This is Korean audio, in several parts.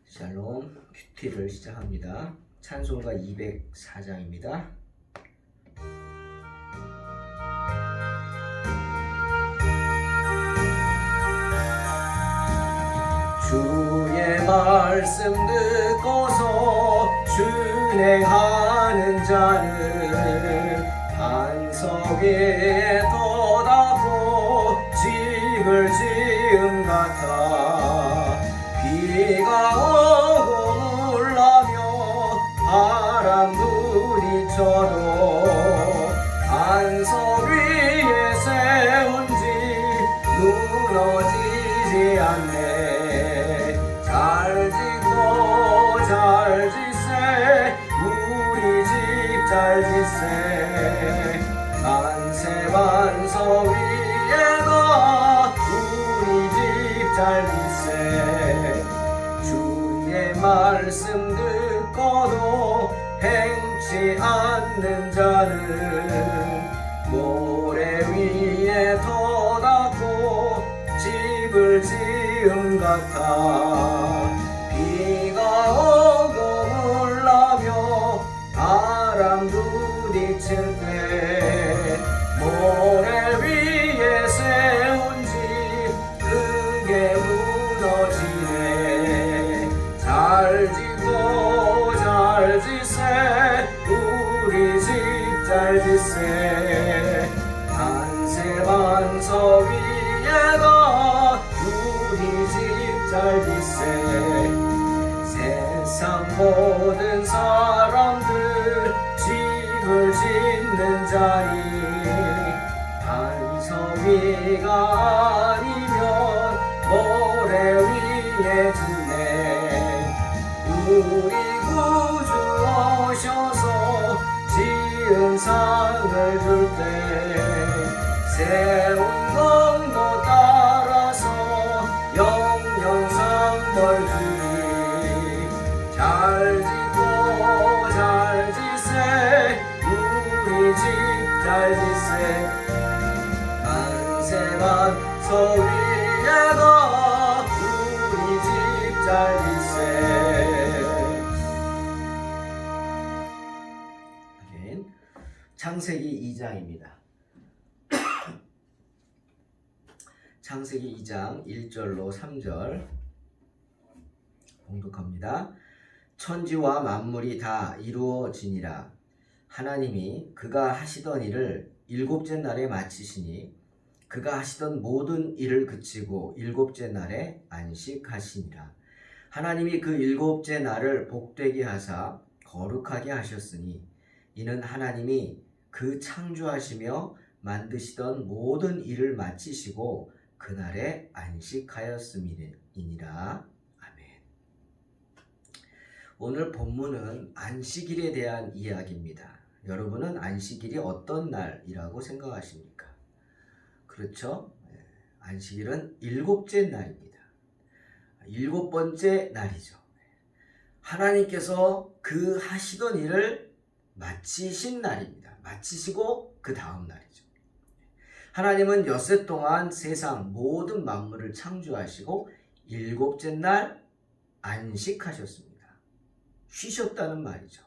샬롬 큐티를 시작합니다. 찬송가 204장입니다. 주의 말씀 듣고서 준행하는 자는 반석 위에 돋았고 집을 지은 같아. 비가 오고 물나며 바람 부딪혀도 반석 위에 세운 집 무너지지 않네. 잘 짓고 잘 짓세 우리 집 잘 짓세. 만세 반석 위에다 우리 집 잘 짓세. 주의 말씀 듣고도 행치 않는 자는 모래 위에 돋았고 집을 지은 같아. 비가 오고 물나며 바람 부딪힐 때 모래 위에 세운 집 크게 무너지네. 잘 짓고 잘 짓세 우리 집 잘 짓세. 만세 반석 위에다 우리 집 잘 짓세. 세상 모든 사람들 집을 짓는 자니 반석 위가 아니면 모래 위에 짓네. 우리 구주 오셔서 지은 상을 줄 때 세운 공도 따라서 영영상 벌주리. 잘 짓고 잘 짓세 우리 집 잘 짓세. 만세 반석 위에다 우리 집 잘 짓세. 창세기 2장입니다. 창세기 2장 1절로 3절 봉독합니다. 천지와 만물이 다 이루어지니라. 하나님이 그가 하시던 일을 일곱째 날에 마치시니 그가 하시던 모든 일을 그치고 일곱째 날에 안식하시니라. 하나님이 그 일곱째 날을 복되게 하사 거룩하게 하셨으니 이는 하나님이 그 창조하시며 만드시던 모든 일을 마치시고 그날에 안식하였음이니라. 아멘. 오늘 본문은 안식일에 대한 이야기입니다. 여러분은 안식일이 어떤 날이라고 생각하십니까? 그렇죠? 안식일은 일곱째 날입니다. 일곱 번째 날이죠. 하나님께서 그 하시던 일을 마치신 날입니다. 마치시고 그 다음 날이죠. 하나님은 엿새 동안 세상 모든 만물을 창조하시고 일곱째 날 안식하셨습니다. 쉬셨다는 말이죠.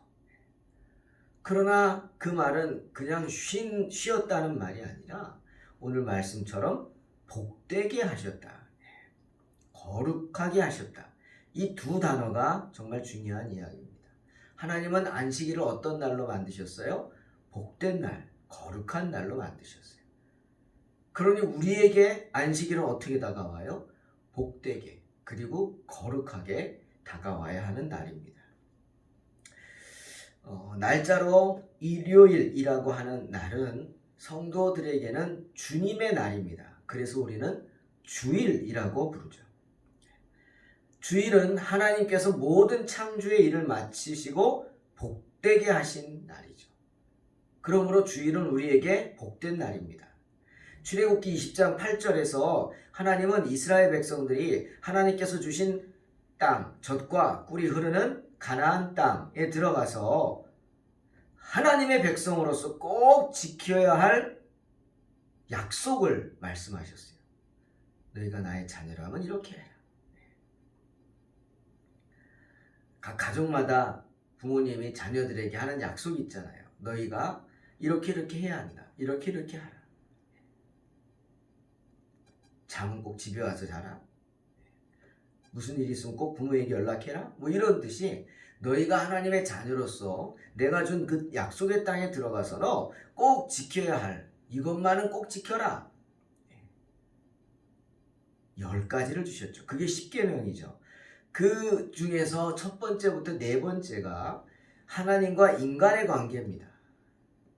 그러나 그 말은 그냥 쉬었다는 말이 아니라 오늘 말씀처럼 복되게 하셨다. 거룩하게 하셨다. 이 두 단어가 정말 중요한 이야기입니다. 하나님은 안식일을 어떤 날로 만드셨어요? 복된 날, 거룩한 날로 만드셨어요. 그러니 우리에게 안식일은 어떻게 다가와요? 복되게 그리고 거룩하게 다가와야 하는 날입니다. 날짜로 일요일이라고 하는 날은 성도들에게는 주님의 날입니다. 그래서 우리는 주일이라고 부르죠. 주일은 하나님께서 모든 창조의 일을 마치시고 복되게 하신 날이죠. 그러므로 주일은 우리에게 복된 날입니다. 출애굽기 20장 8절에서 하나님은 이스라엘 백성들이 하나님께서 주신 땅, 젖과 꿀이 흐르는 가나안 땅에 들어가서 하나님의 백성으로서 꼭 지켜야 할 약속을 말씀하셨어요. 너희가 나의 자녀라면 이렇게 해라. 각 가족마다 부모님이 자녀들에게 하는 약속이 있잖아요. 너희가 이렇게 해야 한다. 이렇게 하라. 잠은 꼭 집에 와서 자라. 무슨 일이 있으면 꼭 부모에게 연락해라. 뭐 이런 뜻이 너희가 하나님의 자녀로서 내가 준 그 약속의 땅에 들어가서는 꼭 지켜야 할 이것만은 꼭 지켜라. 10가지를 주셨죠. 그게 10계명이죠. 그 중에서 첫 번째부터 네 번째가 하나님과 인간의 관계입니다.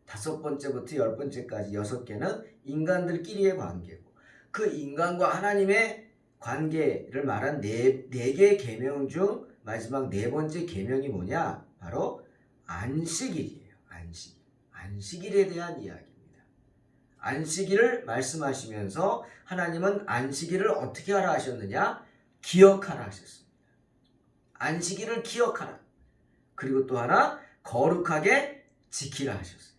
5번째부터 10번째까지 6개는 인간들끼리의 관계고, 그 인간과 하나님의 관계를 말한 네 개의 계명 중 마지막 네 번째 계명이 뭐냐? 바로 안식일이에요. 안식일에 대한 이야기입니다. 안식일을 말씀하시면서 하나님은 안식일을 어떻게 하라 하셨느냐? 기억하라 하셨습니다. 안식일을 기억하라. 그리고 또 하나 거룩하게 지키라 하셨어요.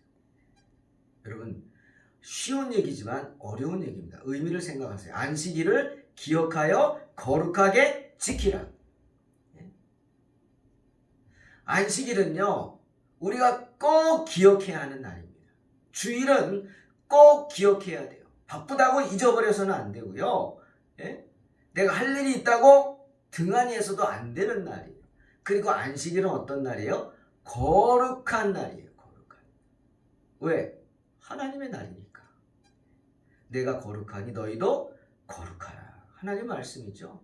여러분, 쉬운 얘기지만 어려운 얘기입니다. 의미를 생각하세요. 안식일을 기억하여 거룩하게 지키라. 안식일은요, 우리가 꼭 기억해야 하는 날입니다. 주일은 꼭 기억해야 돼요. 바쁘다고 잊어버려서는 안 되고요. 내가 할 일이 있다고 등한히해서도 안 되는 날이에요. 그리고 안식일은 어떤 날이에요? 거룩한 날이에요. 거룩한. 왜? 하나님의 날이니까. 내가 거룩하니 너희도 거룩하라. 하나님 말씀이죠.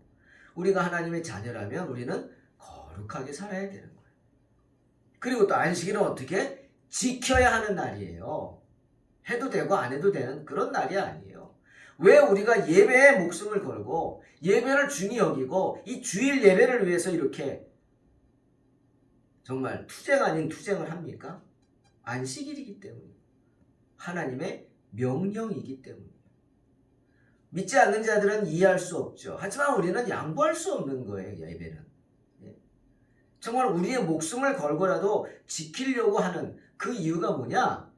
우리가 하나님의 자녀라면 우리는 거룩하게 살아야 되는 거예요. 그리고 또 안식일은 어떻게? 지켜야 하는 날이에요. 해도 되고 안 해도 되는 그런 날이 아니에요. 왜 우리가 예배에 목숨을 걸고 예배를 중히 여기고 이 주일 예배를 위해서 이렇게 정말 투쟁 아닌 투쟁을 합니까? 안식일이기 때문에. 하나님의 명령이기 때문에. 믿지 않는 자들은 이해할 수 없죠. 하지만 우리는 양보할 수 없는 거예요. 예배는. 정말 우리의 목숨을 걸고라도 지키려고 하는 그 이유가 뭐냐?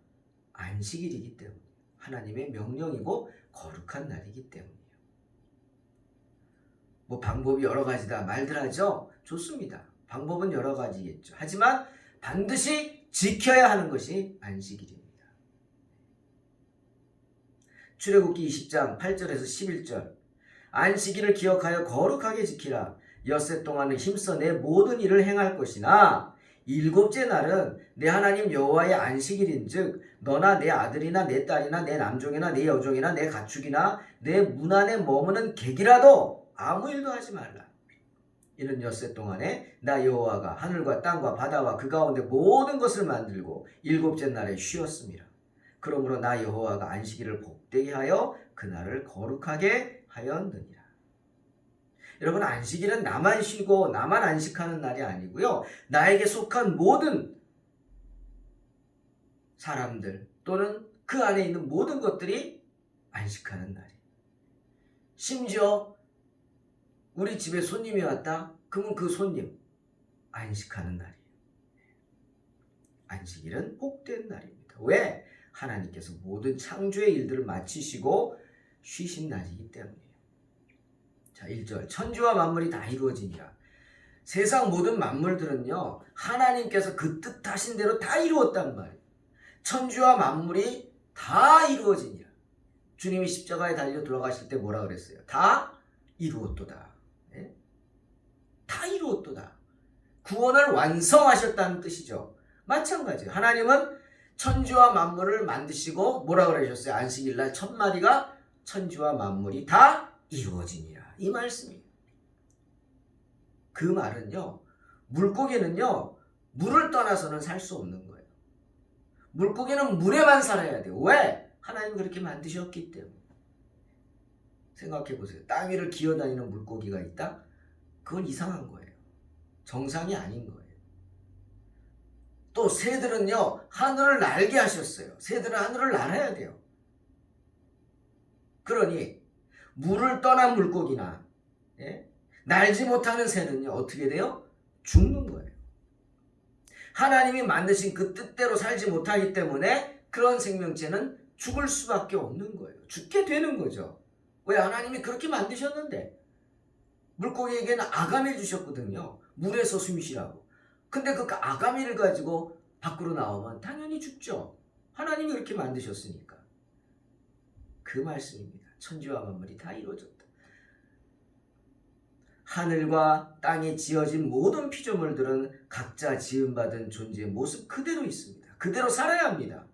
안식일이기 때문에. 하나님의 명령이고 거룩한 날이기 때문이에요. 뭐 방법이 여러 가지다 말들 하죠? 좋습니다. 방법은 여러 가지겠죠. 하지만 반드시 지켜야 하는 것이 안식일입니다. 출애굽기 20장 8절에서 11절. 안식일을 기억하여 거룩하게 지키라. 엿새 동안은 힘써 내 모든 일을 행할 것이나 일곱째 날은 내 하나님 여호와의 안식일인즉 너나 내 아들이나 내 딸이나 내 남종이나 내 여종이나 내 가축이나 내 문 안에 머무는 객이라도 아무 일도 하지 말라. 이는 엿새 동안에 나 여호와가 하늘과 땅과 바다와 그 가운데 모든 것을 만들고 일곱째 날에 쉬었습니다. 그러므로 나 여호와가 안식일을 복되게 하여 그날을 거룩하게 하였느니라. 여러분, 안식일은 나만 쉬고 나만 안식하는 날이 아니고요. 나에게 속한 모든 사람들 또는 그 안에 있는 모든 것들이 안식하는 날이에요. 심지어 우리 집에 손님이 왔다? 그러면 그 손님 안식하는 날이에요. 안식일은 복된 날입니다. 왜? 하나님께서 모든 창조의 일들을 마치시고 쉬신 날이기 때문이에요. 자, 1절. 천지와 만물이 다 이루어지니라. 세상 모든 만물들은요, 하나님께서 그 뜻하신 대로 다 이루었단 말이에요. 천지와 만물이 다 이루어지니라. 주님이 십자가에 달려 돌아가실 때 뭐라 그랬어요? 다 이루었도다. 네? 다 이루었도다. 구원을 완성하셨다는 뜻이죠. 마찬가지예요. 하나님은 천지와 만물을 만드시고 뭐라 그러셨어요? 안식일날 첫 마디가 천지와 만물이 다 이루어지니라. 이 말씀이에요. 그 말은요, 물고기는요, 물을 떠나서는 살 수 없는 거예요. 물고기는 물에만 살아야 돼요. 왜? 하나님이 그렇게 만드셨기 때문에. 생각해 보세요. 땅 위를 기어다니는 물고기가 있다? 그건 이상한 거예요. 정상이 아닌 거예요. 또 새들은요, 하늘을 날게 하셨어요. 새들은 하늘을 날아야 돼요. 그러니 물을 떠난 물고기나 날지 못하는 새는요, 어떻게 돼요? 죽는 거예요. 하나님이 만드신 그 뜻대로 살지 못하기 때문에 그런 생명체는 죽을 수밖에 없는 거예요. 죽게 되는 거죠. 왜? 하나님이 그렇게 만드셨는데. 물고기에게는 아가미 주셨거든요. 물에서 숨 쉬라고. 근데 그 아가미를 가지고 밖으로 나오면 당연히 죽죠. 하나님이 그렇게 만드셨으니까. 그 말씀입니다. 천지와 만물이 다 이루어졌다. 하늘과 땅에 지어진 모든 피조물들은 각자 지음받은 존재의 모습 그대로 있습니다. 그대로 살아야 합니다.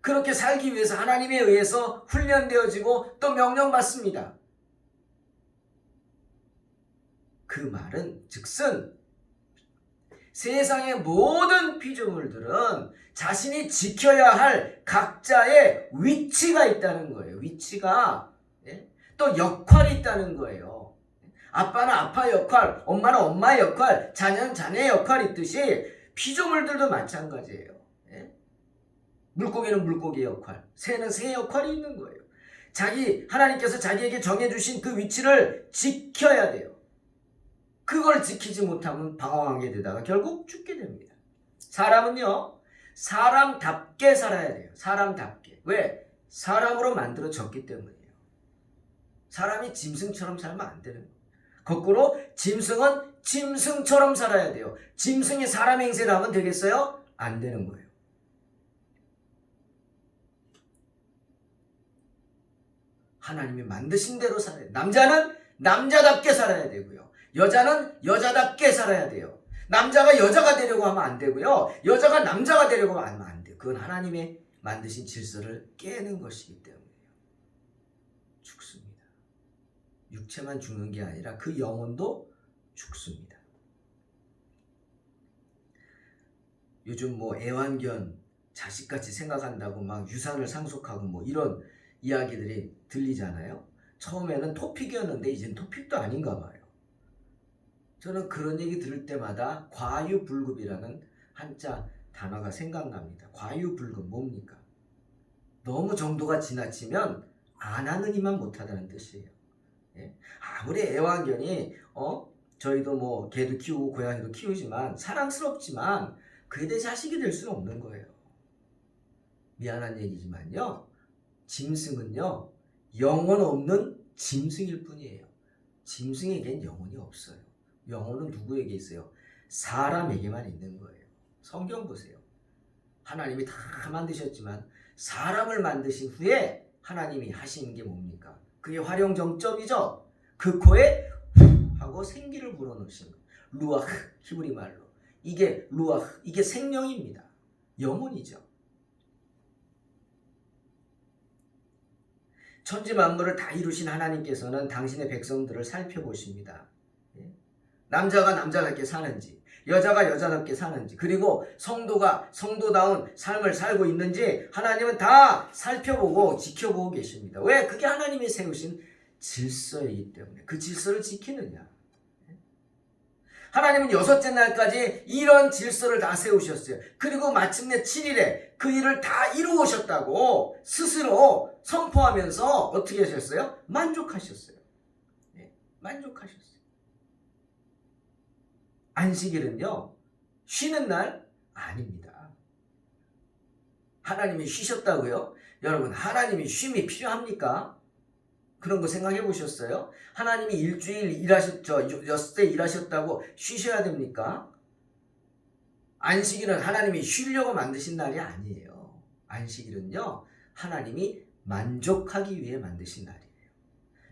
그렇게 살기 위해서 하나님에 의해서 훈련되어지고 또 명령받습니다. 그 말은 즉슨 세상의 모든 피조물들은 자신이 지켜야 할 각자의 위치가 있다는 거예요. 위치가. 또 역할이 있다는 거예요. 아빠는 아빠 역할, 엄마는 엄마의 역할, 자녀는 자녀의 역할이 있듯이 피조물들도 마찬가지예요. 물고기는 물고기의 역할, 새는 새의 역할이 있는 거예요. 하나님께서 자기에게 정해주신 그 위치를 지켜야 돼요. 그걸 지키지 못하면 방황하게 되다가 결국 죽게 됩니다. 사람은요, 사람답게 살아야 돼요. 사람답게. 왜? 사람으로 만들어졌기 때문이에요. 사람이 짐승처럼 살면 안 되는 거예요. 거꾸로 짐승은 짐승처럼 살아야 돼요. 짐승이 사람 행세를 하면 되겠어요? 안 되는 거예요. 하나님이 만드신 대로 살아야 돼요. 남자는 남자답게 살아야 되고요. 여자는 여자답게 살아야 돼요. 남자가 여자가 되려고 하면 안 되고요. 여자가 남자가 되려고 하면 안 돼요. 그건 하나님의 만드신 질서를 깨는 것이기 때문이에요. 죽습니다. 육체만 죽는 게 아니라 그 영혼도 죽습니다. 요즘 애완견 자식같이 생각한다고 막 유산을 상속하고 이런 이야기들이 들리잖아요. 처음에는 토픽이었는데 이젠 토픽도 아닌가 봐요. 저는 그런 얘기 들을 때마다 과유불급이라는 한자 단어가 생각납니다. 과유불급 뭡니까? 너무 정도가 지나치면 안 하는 이만 못하다는 뜻이에요. 아무리 애완견이 저희도 개도 키우고 고양이도 키우지만 사랑스럽지만 그게 내 자식이 될 수는 없는 거예요. 미안한 얘기지만요. 짐승은요. 영혼 없는 짐승일 뿐이에요. 짐승에겐 영혼이 없어요. 영혼은 누구에게 있어요? 사람에게만 있는 거예요. 성경 보세요. 하나님이 다 만드셨지만 사람을 만드신 후에 하나님이 하시는 게 뭡니까? 그게 활용정점이죠. 그 코에 후 하고 생기를 불어넣으신 거예요. 루아흐, 히브리 말로. 이게 루아흐, 이게 생명입니다. 영혼이죠. 천지 만물을 다 이루신 하나님께서는 당신의 백성들을 살펴보십니다. 남자가 남자답게 사는지, 여자가 여자답게 사는지, 그리고 성도가 성도다운 삶을 살고 있는지 하나님은 다 살펴보고 지켜보고 계십니다. 왜? 그게 하나님이 세우신 질서이기 때문에. 그 질서를 지키느냐. 하나님은 6째 날까지 이런 질서를 다 세우셨어요. 그리고 마침내 7일에 그 일을 다 이루으셨다고 스스로 선포하면서 어떻게 하셨어요? 만족하셨어요. 만족하셨어요. 안식일은요, 쉬는 날 아닙니다. 하나님이 쉬셨다고요? 여러분, 하나님이 쉼이 필요합니까? 그런 거 생각해 보셨어요? 하나님이 일주일 일하셨죠? 6대 일하셨다고 쉬셔야 됩니까? 안식일은 하나님이 쉬려고 만드신 날이 아니에요. 안식일은요, 하나님이 만족하기 위해 만드신 날이에요.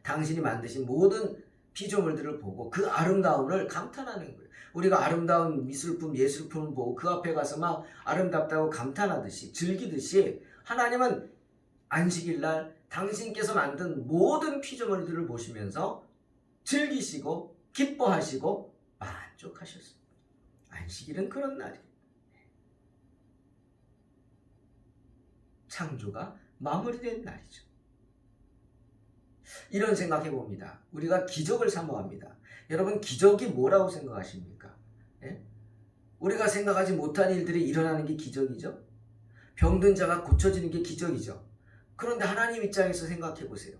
당신이 만드신 모든 피조물들을 보고 그 아름다움을 감탄하는 거예요. 우리가 아름다운 미술품, 예술품을 보고 그 앞에 가서 막 아름답다고 감탄하듯이, 즐기듯이 하나님은 안식일날 당신께서 만든 모든 피조물들을 보시면서 즐기시고 기뻐하시고 만족하셨습니다. 안식일은 그런 날이에요. 창조가 마무리된 날이죠. 이런 생각해 봅니다. 우리가 기적을 사모합니다. 여러분, 기적이 뭐라고 생각하십니까? 우리가 생각하지 못한 일들이 일어나는 게 기적이죠. 병든 자가 고쳐지는 게 기적이죠. 그런데 하나님 입장에서 생각해 보세요.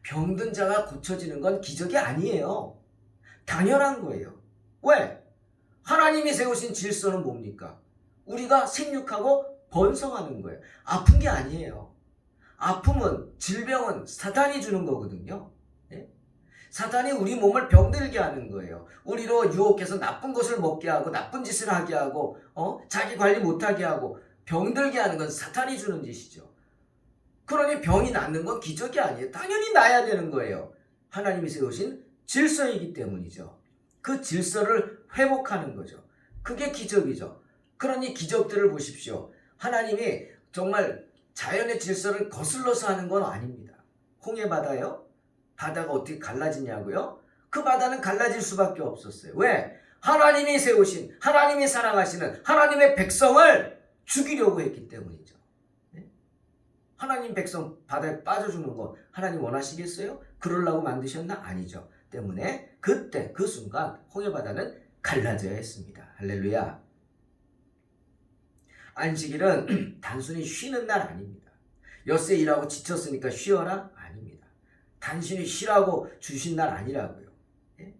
병든 자가 고쳐지는 건 기적이 아니에요. 당연한 거예요. 왜? 하나님이 세우신 질서는 뭡니까? 우리가 생육하고 번성하는 거예요. 아픈 게 아니에요. 아픔은, 질병은 사탄이 주는 거거든요. 예? 사탄이 우리 몸을 병들게 하는 거예요. 우리로 유혹해서 나쁜 것을 먹게 하고 나쁜 짓을 하게 하고 자기 관리 못하게 하고 병들게 하는 건 사탄이 주는 짓이죠. 그러니 병이 낫는 건 기적이 아니에요. 당연히 나야 되는 거예요. 하나님이 세우신 질서이기 때문이죠. 그 질서를 회복하는 거죠. 그게 기적이죠. 그러니 기적들을 보십시오. 하나님이 정말 자연의 질서를 거슬러서 하는 건 아닙니다. 홍해 바다요? 바다가 어떻게 갈라지냐고요? 그 바다는 갈라질 수밖에 없었어요. 왜? 하나님이 세우신, 하나님이 사랑하시는 하나님의 백성을 죽이려고 했기 때문이죠. 하나님 백성 바다에 빠져 죽는 거 하나님 원하시겠어요? 그러려고 만드셨나? 아니죠. 때문에 그때 그 순간 홍해 바다는 갈라져야 했습니다. 할렐루야. 안식일은 단순히 쉬는 날 아닙니다. 엿새 일하고 지쳤으니까 쉬어라? 아닙니다. 단순히 쉬라고 주신 날 아니라고요. 예?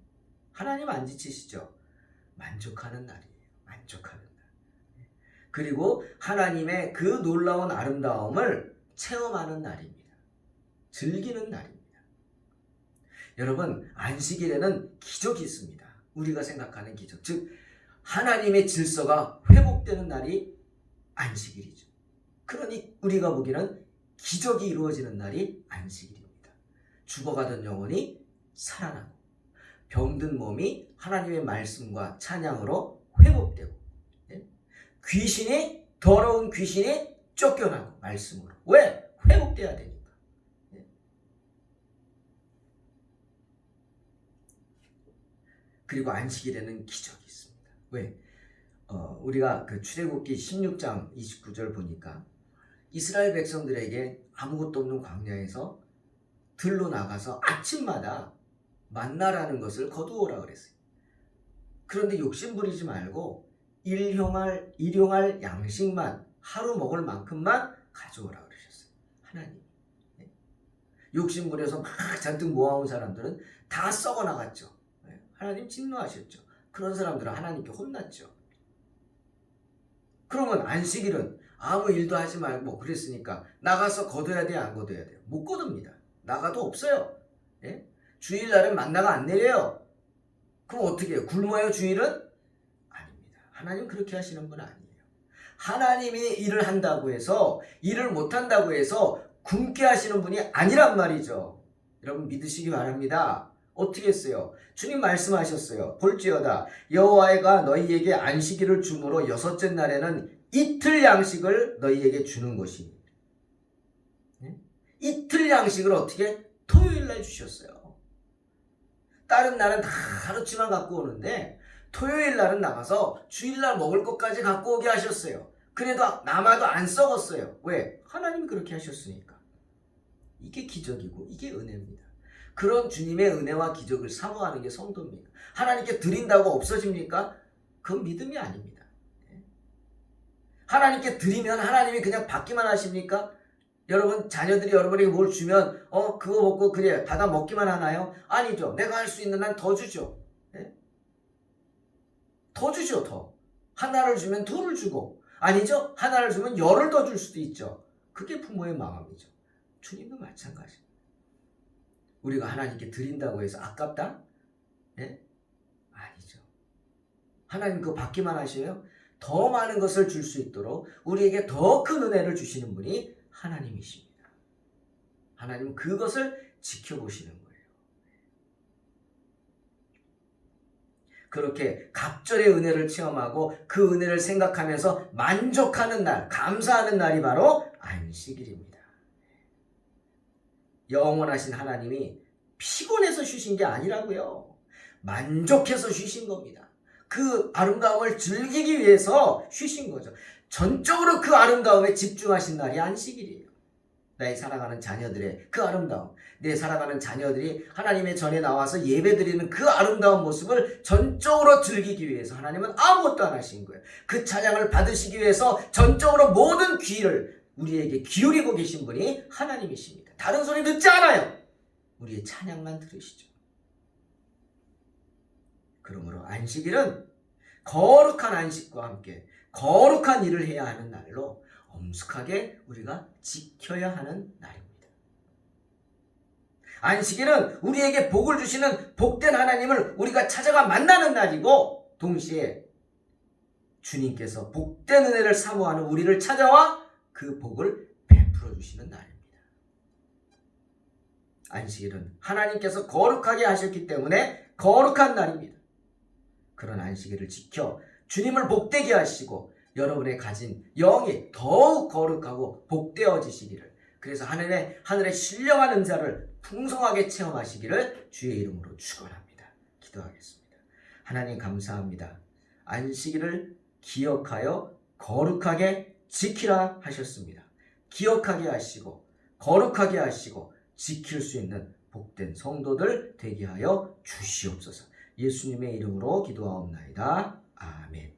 하나님 안 지치시죠? 만족하는 날이에요. 만족하는 날. 그리고 하나님의 그 놀라운 아름다움을 체험하는 날입니다. 즐기는 날입니다. 여러분, 안식일에는 기적이 있습니다. 우리가 생각하는 기적. 즉, 하나님의 질서가 회복되는 날이 안식일이죠. 그러니 우리가 보기에는 기적이 이루어지는 날이 안식일입니다. 죽어가던 영혼이 살아나고 병든 몸이 하나님의 말씀과 찬양으로 회복되고 귀신이 더러운 귀신이 쫓겨나고 말씀으로. 왜? 회복돼야 되니까. 그리고 안식일에는 기적이 있습니다. 왜? 우리가 그 출애굽기 16장 29절 보니까 이스라엘 백성들에게 아무것도 없는 광야에서 들로 나가서 아침마다 만나라는 것을 거두오라 그랬어요. 그런데 욕심 부리지 말고 일용할 양식만 하루 먹을 만큼만 가져오라 그러셨어요. 하나님. 욕심 부려서 막 잔뜩 모아온 사람들은 다 썩어 나갔죠. 하나님 진노하셨죠. 그런 사람들은 하나님께 혼났죠. 그러면 안식일은 아무 일도 하지 말고 그랬으니까 나가서 거둬야 돼요? 안 거둬야 돼요? 못 거둡니다. 나가도 없어요. 예? 주일날은 만나가 안 내려요. 그럼 어떻게 해요? 굶어요 주일은? 아닙니다. 하나님 그렇게 하시는 분 아니에요. 하나님이 일을 한다고 해서 일을 못한다고 해서 굶게 하시는 분이 아니란 말이죠. 여러분 믿으시기 바랍니다. 어떻게 했어요? 주님 말씀하셨어요. 볼지어다 여호와가 너희에게 안식일을 주므로 여섯째 날에는 이틀 양식을 너희에게 주는 것이니. 이틀 양식을 어떻게? 토요일날 주셨어요. 다른 날은 다 하루치만 갖고 오는데 토요일날은 나가서 주일날 먹을 것까지 갖고 오게 하셨어요. 그래도 남아도 안 썩었어요. 왜? 하나님이 그렇게 하셨으니까. 이게 기적이고 이게 은혜입니다. 그런 주님의 은혜와 기적을 사모하는 게 성도입니다. 하나님께 드린다고 없어집니까? 그건 믿음이 아닙니다. 하나님께 드리면 하나님이 그냥 받기만 하십니까? 여러분 자녀들이 여러분에게 뭘 주면 그거 먹고 그래 받아 먹기만 하나요? 아니죠. 내가 할 수 있는 한 더 주죠. 더 주죠. 더. 하나를 주면 둘을 주고 아니죠. 하나를 주면 열을 더 줄 수도 있죠. 그게 부모의 마음이죠. 주님도 마찬가지입니다. 우리가 하나님께 드린다고 해서 아깝다? 아니죠. 하나님 그거 받기만 하셔요? 더 많은 것을 줄 수 있도록 우리에게 더 큰 은혜를 주시는 분이 하나님이십니다. 하나님은 그것을 지켜보시는 거예요. 그렇게 갑절의 은혜를 체험하고 그 은혜를 생각하면서 만족하는 날, 감사하는 날이 바로 안식일입니다. 영원하신 하나님이 피곤해서 쉬신 게 아니라고요. 만족해서 쉬신 겁니다. 그 아름다움을 즐기기 위해서 쉬신 거죠. 전적으로 그 아름다움에 집중하신 날이 안식일이에요. 나의 사랑하는 자녀들의 그 아름다움, 내 사랑하는 자녀들이 하나님의 전에 나와서 예배드리는 그 아름다운 모습을 전적으로 즐기기 위해서 하나님은 아무것도 안 하신 거예요. 그 찬양을 받으시기 위해서 전적으로 모든 귀를 우리에게 기울이고 계신 분이 하나님이십니다. 다른 소리 듣지 않아요. 우리의 찬양만 들으시죠. 그러므로 안식일은 거룩한 안식과 함께 거룩한 일을 해야 하는 날로 엄숙하게 우리가 지켜야 하는 날입니다. 안식일은 우리에게 복을 주시는 복된 하나님을 우리가 찾아가 만나는 날이고, 동시에 주님께서 복된 은혜를 사모하는 우리를 찾아와 그 복을 베풀어 주시는 날입니다. 안식일은 하나님께서 거룩하게 하셨기 때문에 거룩한 날입니다. 그런 안식일을 지켜 주님을 복되게 하시고 여러분의 가진 영이 더욱 거룩하고 복되어지시기를, 그래서 하늘의 신령한 은사를 풍성하게 체험하시기를 주의 이름으로 축원합니다. 기도하겠습니다. 하나님 감사합니다. 안식일을 기억하여 거룩하게 지키라 하셨습니다. 기억하게 하시고 거룩하게 하시고 지킬 수 있는 복된 성도들 되게 하여 주시옵소서. 예수님의 이름으로 기도하옵나이다. 아멘.